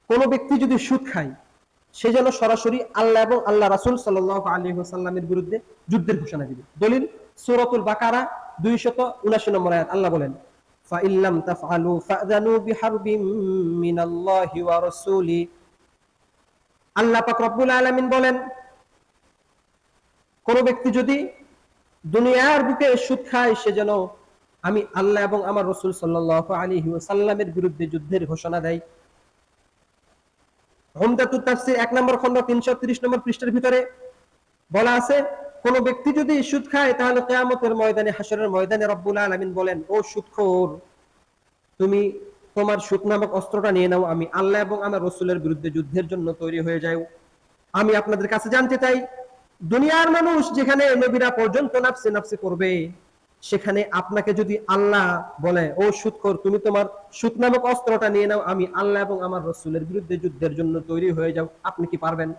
কোন ব্যক্তি যদি সুদ খায় সে যেন সরাসরি আল্লাহ এবং আল্লাহ রাসূল সাল্লাল্লাহু আলাইহি ওয়াসাল্লামের বিরুদ্ধে যুদ্ধের ঘোষণা দিবে। দলিল সূরাতুল বাকারা 279 নম্বর আয়াত, আল্লাহ বলেন فَإِن لَّمْ تَفْعَلُوا فَأْذَنُوا بِحَرْبٍ مِّنَ اللَّهِ وَرَسُولِهِ। আল্লাহ পাক রব্বুল আলামিন বলেন, কোন ব্যক্তি যদি দুনিয়ার বুকে সুদ খায় সে যেন আমি আল্লাহ এবং আমার রাসূল সাল্লাল্লাহু আলাইহি ওয়াসাল্লামের বিরুদ্ধে যুদ্ধের ঘোষণা দেয়। উমদাতুত তাফসীর 1 নম্বর খণ্ড 330 নম্বর পৃষ্ঠার ভিতরে বলা আছে, কোন ব্যক্তি যদি সুদ খায় তাহলে কিয়ামতের ময়দানে, হাসরের ময়দানে রব্বুল আলামিন বলেন, ও সুদখোর, তুমি তোমার সুদ নামক অস্ত্রটা নিয়ে নাও, আমি আল্লাহ এবং আমার রাসূলের বিরুদ্ধে যুদ্ধের জন্য তৈরি হয়ে যাও। আমি আপনাদের কাছে জানতে চাই, দুনিয়ার মানুষ যেখানে নবীরা পর্যন্ত নাফসে নাফসে করবে, সেখানে আপনাকে যদি আল্লাহ বলে, ও সুদখোর, তুমি তোমার সুদ নামক অস্ত্রটা নিয়ে নাও, আমি আল্লাহ এবং আমার রাসূলের বিরুদ্ধে যুদ্ধের জন্য তৈরি হয়ে যাও, আপনি কি পারবেন?